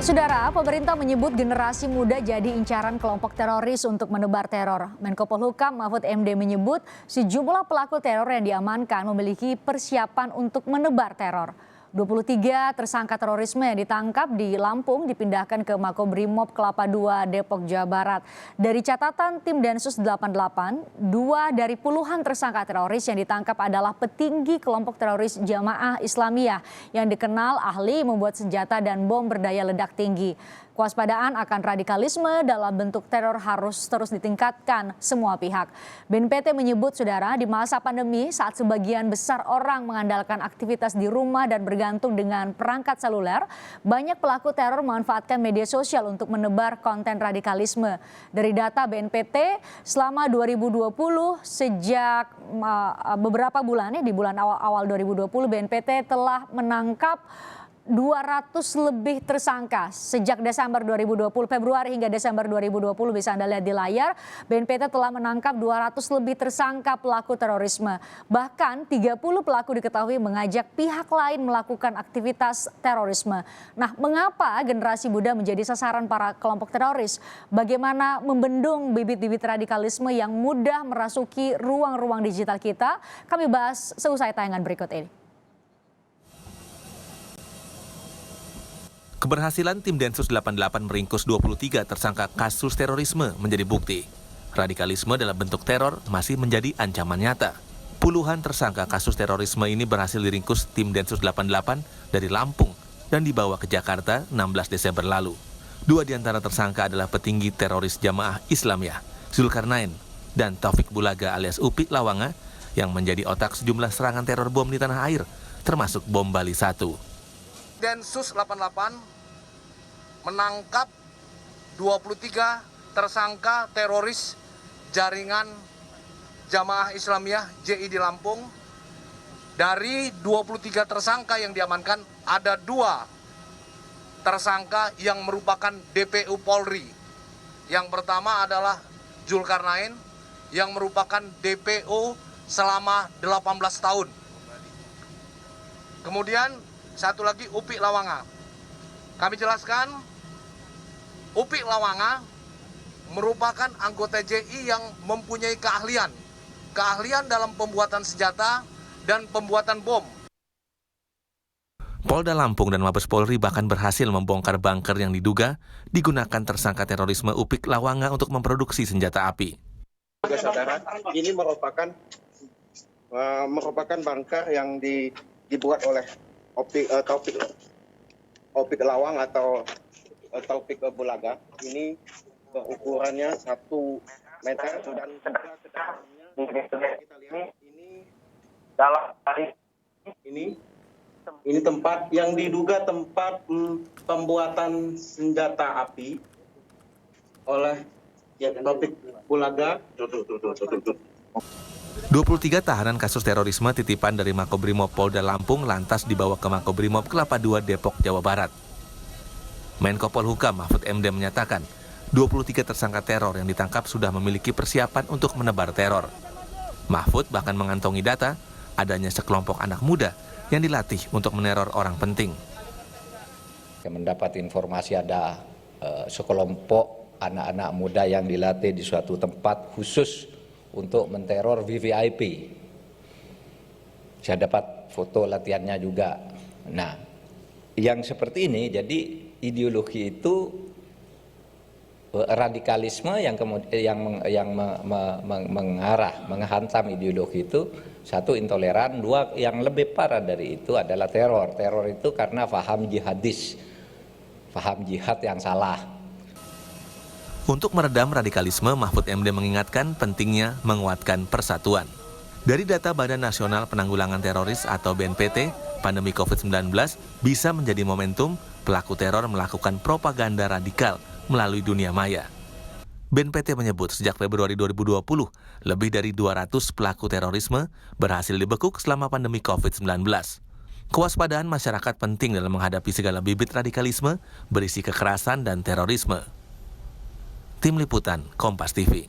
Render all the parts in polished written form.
Saudara, pemerintah menyebut generasi muda jadi incaran kelompok teroris untuk menebar teror. Menko Polhukam Mahfud MD menyebut sejumlah pelaku teror yang diamankan memiliki persiapan untuk menebar teror. 23 tersangka terorisme yang ditangkap di Lampung dipindahkan ke Makobrimob Kelapa II, Depok, Jawa Barat. Dari catatan tim Densus 88, 2 dari puluhan tersangka teroris yang ditangkap adalah petinggi kelompok teroris Jamaah Islamiyah yang dikenal ahli membuat senjata dan bom berdaya ledak tinggi. Kewaspadaan akan radikalisme dalam bentuk teror harus terus ditingkatkan semua pihak. BNPT menyebut, saudara, di masa pandemi saat sebagian besar orang mengandalkan aktivitas di rumah dan bergantung dengan perangkat seluler, banyak pelaku teror memanfaatkan media sosial untuk menebar konten radikalisme. Dari data BNPT, selama 2020 sejak beberapa bulan di bulan awal 2020 BNPT telah menangkap 200 lebih tersangka sejak Desember 2020, Februari hingga Desember 2020 bisa Anda lihat di layar. BNPT telah menangkap 200 lebih tersangka pelaku terorisme. Bahkan 30 pelaku diketahui mengajak pihak lain melakukan aktivitas terorisme. Nah, mengapa generasi muda menjadi sasaran para kelompok teroris? Bagaimana membendung bibit-bibit radikalisme yang mudah merasuki ruang-ruang digital kita? Kami bahas seusai tayangan berikut ini. Keberhasilan tim Densus 88 meringkus 23 tersangka kasus terorisme menjadi bukti. Radikalisme dalam bentuk teror masih menjadi ancaman nyata. Puluhan tersangka kasus terorisme ini berhasil diringkus tim Densus 88 dari Lampung dan dibawa ke Jakarta 16 Desember lalu. 2 di antara tersangka adalah petinggi teroris Jamaah Islamiyah, Zulkarnain, dan Taufik Bulaga alias Upik Lawanga yang menjadi otak sejumlah serangan teror bom di tanah air, termasuk bom Bali 1. Densus 88 menangkap 23 tersangka teroris jaringan Jamaah Islamiyah JI di Lampung. Dari 23 tersangka yang diamankan, ada 2 tersangka yang merupakan DPU Polri. Yang pertama adalah Zulkarnain yang merupakan DPO selama 18 tahun. Kemudian satu lagi Upik Lawanga. Kami jelaskan, Upik Lawanga merupakan anggota JI yang mempunyai keahlian dalam pembuatan senjata dan pembuatan bom. Polda Lampung dan Mabes Polri bahkan berhasil membongkar bunker yang diduga digunakan tersangka terorisme Upik Lawanga untuk memproduksi senjata api. Saudara, ini merupakan bunker yang dibuat oleh Taufik Lawang atau Taufik Bulaga. Ini ukurannya 1 meter dan juga kedalamnya kita lihat ini dalam ini tempat yang diduga tempat pembuatan senjata api oleh Taufik Bulaga. 23 tahanan kasus terorisme titipan dari Makobrimob Polda Lampung lantas dibawa ke Makobrimob Kelapa II, Depok, Jawa Barat. Menko Polhukam Mahfud MD menyatakan, 23 tersangka teror yang ditangkap sudah memiliki persiapan untuk menebar teror. Mahfud bahkan mengantongi data adanya sekelompok anak muda yang dilatih untuk meneror orang penting. Mendapat informasi ada sekelompok anak-anak muda yang dilatih di suatu tempat khusus untuk menteror VVIP. Saya dapat foto latihannya juga. Nah, yang seperti ini, jadi ideologi itu radikalisme yang mengarah, menghantam ideologi itu, 1 intoleran, 2 yang lebih parah dari itu adalah teror. Teror itu karena paham jihadis, paham jihad yang salah. Untuk meredam radikalisme, Mahfud MD mengingatkan pentingnya menguatkan persatuan. Dari data Badan Nasional Penanggulangan Teroris atau BNPT, pandemi COVID-19 bisa menjadi momentum pelaku teror melakukan propaganda radikal melalui dunia maya. BNPT menyebut sejak Februari 2020, lebih dari 200 pelaku terorisme berhasil dibekuk selama pandemi COVID-19. Kewaspadaan masyarakat penting dalam menghadapi segala bibit radikalisme berisi kekerasan dan terorisme. Tim Liputan Kompas TV.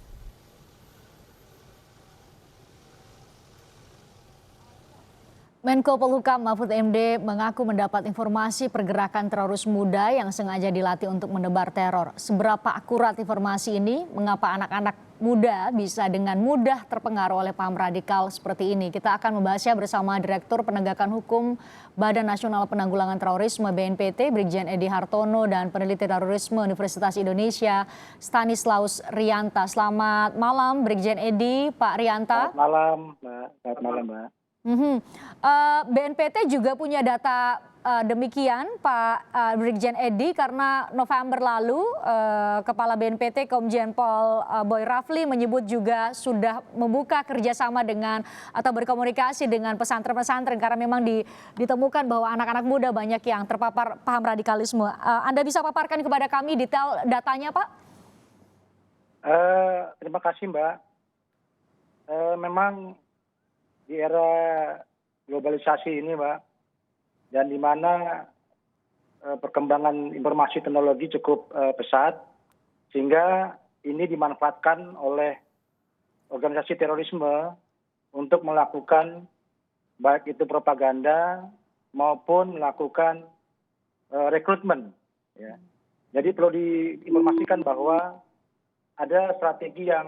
Menko Polhukam Mahfud MD mengaku mendapat informasi pergerakan teroris muda yang sengaja dilatih untuk menebar teror. Seberapa akurat informasi ini? Mengapa anak-anak muda bisa dengan mudah terpengaruh oleh paham radikal seperti ini? Kita akan membahasnya bersama Direktur Penegakan Hukum Badan Nasional Penanggulangan Terorisme (BNPT) Brigjen Edi Hartono dan peneliti terorisme Universitas Indonesia Stanislaus Rianta. Selamat malam Brigjen Edi, Pak Rianta. Selamat malam, Mbak. Selamat malam, Mbak. BNPT juga punya data demikian, Pak Brigjen Edi, karena November lalu Kepala BNPT Komjen Pol Boy Rafli menyebut juga sudah membuka kerjasama dengan atau berkomunikasi dengan pesantren-pesantren karena memang ditemukan bahwa anak-anak muda banyak yang terpapar paham radikalisme. Anda bisa paparkan kepada kami detail datanya, Pak? Terima kasih, Mbak. Memang di era globalisasi ini, Mbak, dan di mana perkembangan informasi teknologi cukup pesat, sehingga ini dimanfaatkan oleh organisasi terorisme untuk melakukan baik itu propaganda maupun melakukan rekrutmen. Ya. Jadi perlu diinformasikan bahwa ada strategi yang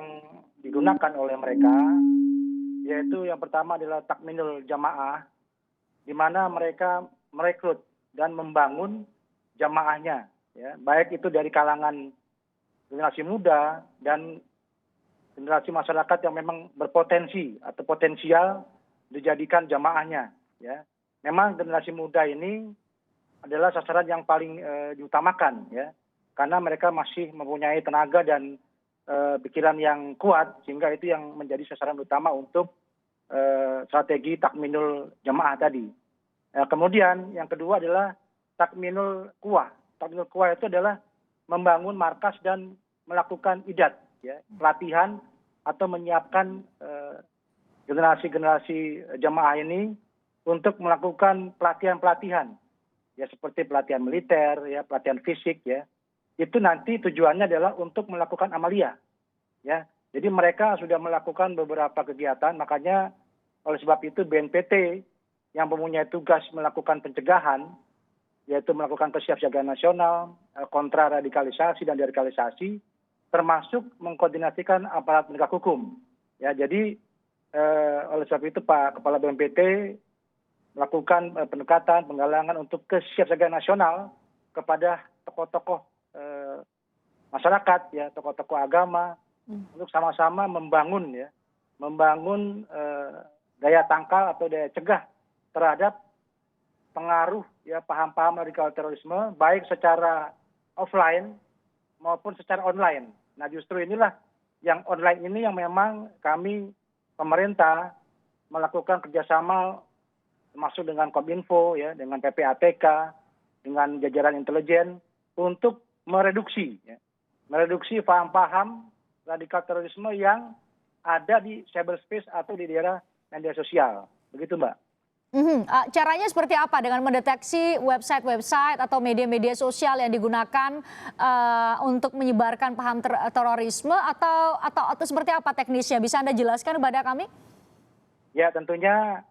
digunakan oleh mereka, yaitu yang pertama adalah takminul jamaah, di mana mereka merekrut dan membangun jamaahnya, ya, baik itu dari kalangan generasi muda dan generasi masyarakat yang memang berpotensi atau potensial dijadikan jamaahnya. Ya. Memang generasi muda ini adalah sasaran yang paling diutamakan, ya, karena mereka masih mempunyai tenaga dan pikiran yang kuat, sehingga itu yang menjadi sasaran utama untuk strategi takminul jamaah tadi. Kemudian yang kedua adalah takminul kuwah. Takminul kuwah itu adalah membangun markas dan melakukan idat, ya, pelatihan atau menyiapkan generasi-generasi jamaah ini untuk melakukan pelatihan-pelatihan, ya, seperti pelatihan militer, ya, pelatihan fisik, ya. Itu nanti tujuannya adalah untuk melakukan amaliyah, ya. Jadi mereka sudah melakukan beberapa kegiatan, makanya oleh sebab itu BNPT yang mempunyai tugas melakukan pencegahan, yaitu melakukan kesiapsiagaan nasional, kontraradikalisasi dan deradikalisasi, termasuk mengkoordinasikan aparat penegak hukum. Ya, jadi oleh sebab itu Pak Kepala BNPT melakukan pendekatan, penggalangan untuk kesiapsiagaan nasional kepada tokoh-tokoh masyarakat, ya, tokoh-tokoh agama, untuk sama-sama membangun, ya, membangun daya tangkal atau daya cegah terhadap pengaruh, ya, paham-paham radikal terorisme, baik secara offline maupun secara online. Nah, justru inilah yang online ini yang memang kami pemerintah melakukan kerjasama termasuk dengan Kominfo, ya, dengan PPATK, dengan jajaran intelijen untuk mereduksi paham-paham radikal terorisme yang ada di cyberspace atau di daerah media sosial. Begitu, Mbak. Caranya seperti apa dengan mendeteksi website-website atau media-media sosial yang digunakan untuk menyebarkan paham terorisme atau seperti apa teknisnya? Bisa Anda jelaskan kepada kami? Ya, tentunya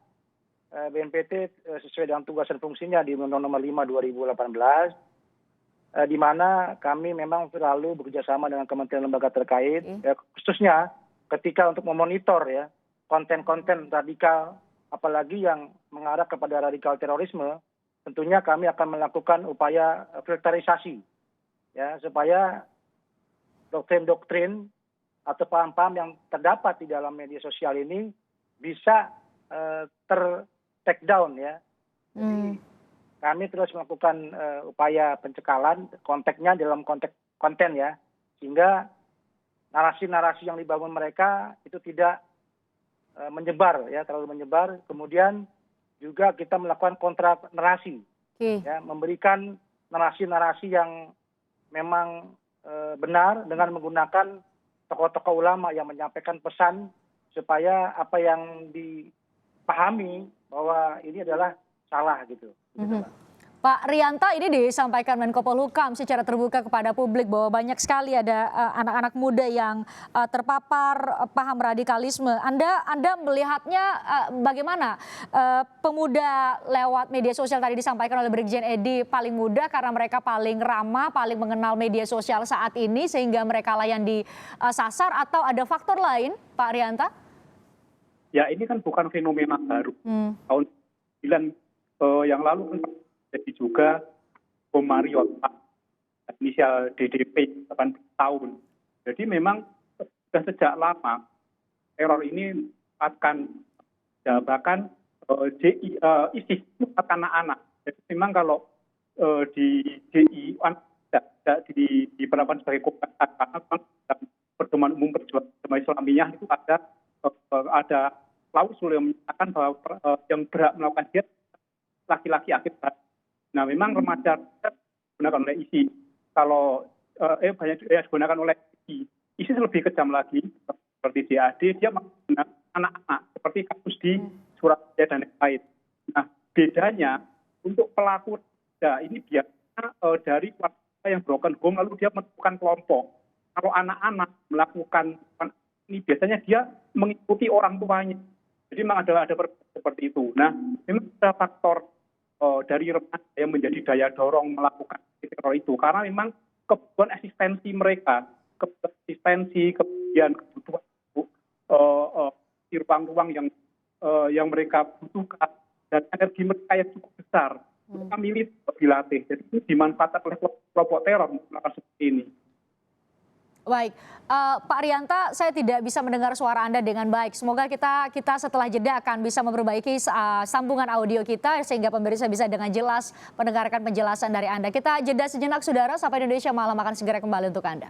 BNPT sesuai dengan tugas dan fungsinya di Undang-Undang Nomor 5 2018, di mana kami memang selalu bekerjasama dengan kementerian lembaga terkait, ya, khususnya ketika untuk memonitor, ya, konten-konten radikal, apalagi yang mengarah kepada radikal terorisme, tentunya kami akan melakukan upaya filterisasi, ya, supaya doktrin-doktrin atau paham-paham yang terdapat di dalam media sosial ini bisa take down, ya. Jadi, kami terus melakukan upaya pencekalan konteksnya dalam konteks konten, ya, sehingga narasi-narasi yang dibangun mereka itu tidak menyebar, ya, terlalu menyebar. Kemudian juga kita melakukan kontra narasi, ya, memberikan narasi-narasi yang memang benar dengan menggunakan tokoh-tokoh ulama yang menyampaikan pesan supaya apa yang dipahami bahwa ini adalah salah, gitu. Pak Rianta, ini disampaikan Menko Polhukam secara terbuka kepada publik bahwa banyak sekali ada anak-anak muda yang terpapar paham radikalisme. Anda melihatnya bagaimana? Pemuda lewat media sosial tadi disampaikan oleh Brigjen Edi paling mudah karena mereka paling ramah, paling mengenal media sosial saat ini sehingga mereka lah yang disasar, atau ada faktor lain, Pak Rianta? Ya, ini kan bukan fenomena baru. Tahun 9 yang lalu kan jadi juga bom Mario, inisial DDP, 18 tahun. Jadi memang sudah sejak lama teror ini akan bahkan ISIS itu anak-anak. Jadi memang kalau di DI tidak diberlakukan sebagai korban karena pertemuan umum perjuangan Islamiyah itu ada klausul yang menyatakan bahwa yang berhak melakukan jihad laki-laki akibat. Nah, memang remaja digunakan oleh ISIS. Kalau banyak digunakan oleh ISIS. ISIS lebih kejam lagi seperti JAD, dia menggunakan anak-anak seperti kasus di Surabaya dan lain-lain. Nah, bedanya untuk pelaku ini biasanya dari keluarga yang broken home lalu dia melakukan kelompok. Kalau anak-anak melakukan ini biasanya dia mengikuti orang tuanya. Jadi memang ada seperti itu. Nah, memang ada faktor dari remaja yang menjadi daya dorong melakukan teror itu karena memang kebutuhan eksistensi mereka, kebutuhan kebutuhan di ruang-ruang yang mereka butuhkan dan energi mereka yang cukup besar. Mereka milih dilatih, jadi itu dimanfaatkan oleh kelompok teror melakukan seperti ini. Baik, Pak Rianta, saya tidak bisa mendengar suara Anda dengan baik. Semoga kita setelah jeda akan bisa memperbaiki sambungan audio kita sehingga pemirsa bisa dengan jelas mendengarkan penjelasan dari Anda. Kita jeda sejenak, saudara. Sampai Indonesia Malam akan segera kembali untuk Anda.